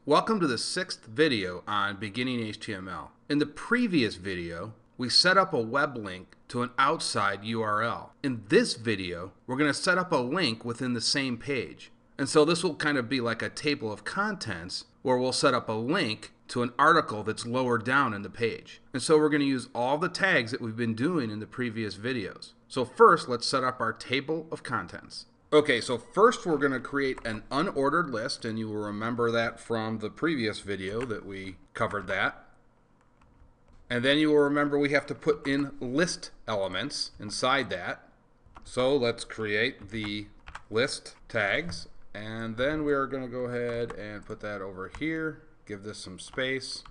Welcome to the 6th video on beginning HTML. In the previous video, we set up a web link to an outside URL. In this video, we're going to set up a link within the same page. And so this will kind of be like a table of contents where we'll set up a link to an article that's lower down in the page. And so we're going to use all the tags that we've been doing in the previous videos. So first, let's set up our table of contents. Okay, so first we're going to create an unordered list, and you will remember that from the previous video that we covered that. And then you will remember we have to put in list elements inside that. So let's create the list tags, and then we are going to go ahead and put that over here, give this some space,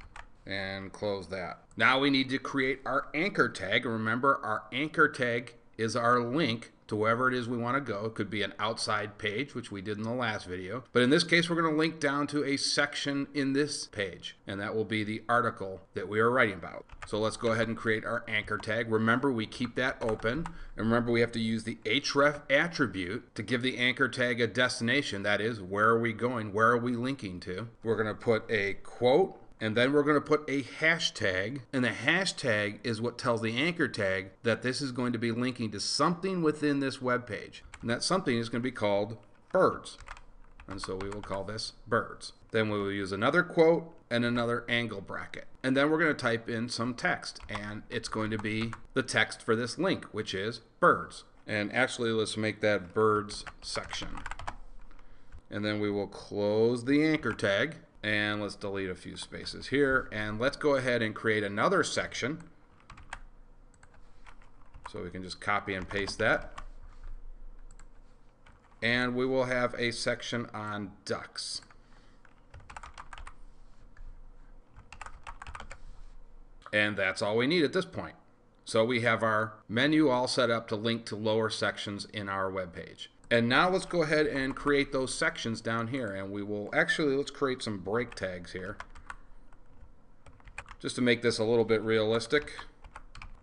and close that. Now we need to create our anchor tag. Remember, our anchor tag is our link to wherever it is we want to go. It could be an outside page, which we did in the last video. But in this case, we're going to link down to a section in this page, and that will be the article that we are writing about. So let's go ahead and create our anchor tag. Remember, we keep that open. And remember, we have to use the href attribute to give the anchor tag a destination. That is, where are we going? Where are we linking to? We're going to put a quote, and then we're going to put a hashtag, and the hashtag is what tells the anchor tag that this is going to be linking to something within this web page. And that something is going to be called birds. And so we will call this birds. Then we will use another quote and another angle bracket. And then we're going to type in some text, and it's going to be the text for this link, which is birds. And actually, let's make that birds section. And then we will close the anchor tag. And let's delete a few spaces here, and let's go ahead and create another section. So we can just copy and paste that. And we will have a section on ducks. And that's all we need at this point. So we have our menu all set up to link to lower sections in our web page. And now let's go ahead and create those sections down here, and we will actually, let's create some break tags here just to make this a little bit realistic.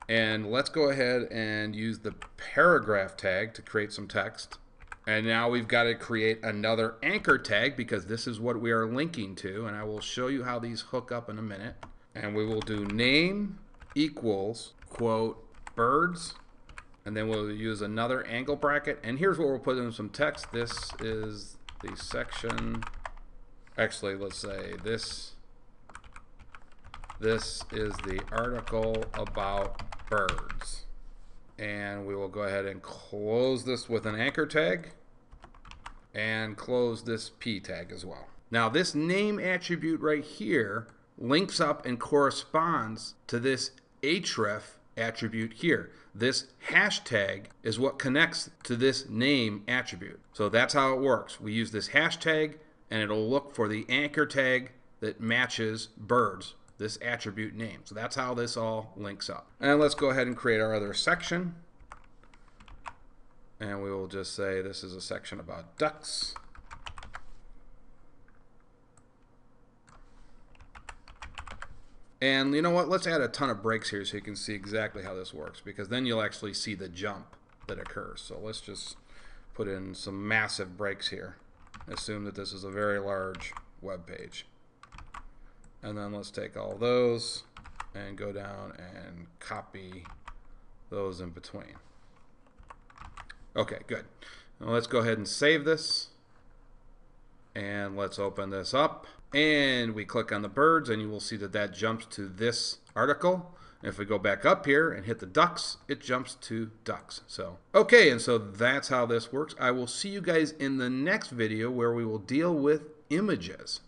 And let's go ahead and use the paragraph tag to create some text. And now we've got to create another anchor tag because this is what we are linking to, and I will show you how these hook up in a minute. And we will do name equals quote birds. And then we'll use another angle bracket. And here's where we'll put in some text. This is the section. Actually, let's say this is the article about birds. And we will go ahead and close this with an anchor tag. And close this P tag as well. Now this name attribute right here links up and corresponds to this href attribute here. This hashtag is what connects to this name attribute. So that's how it works. We use this hashtag, and it'll look for the anchor tag that matches birds, this attribute name. So that's how this all links up. And let's go ahead and create our other section. And we will just say this is a section about ducks. And you know what, let's add a ton of breaks here so you can see exactly how this works, because then you'll actually see the jump that occurs. So let's just put in some massive breaks here. Assume that this is a very large web page. And then let's take all those and go down and copy those in between. Okay, good. Now let's go ahead and save this. And let's open this up. And we click on the birds, and you will see that that jumps to this article. And if we go back up here and hit the ducks, it jumps to ducks. So, okay, and so that's how this works. I will see you guys in the next video where we will deal with images.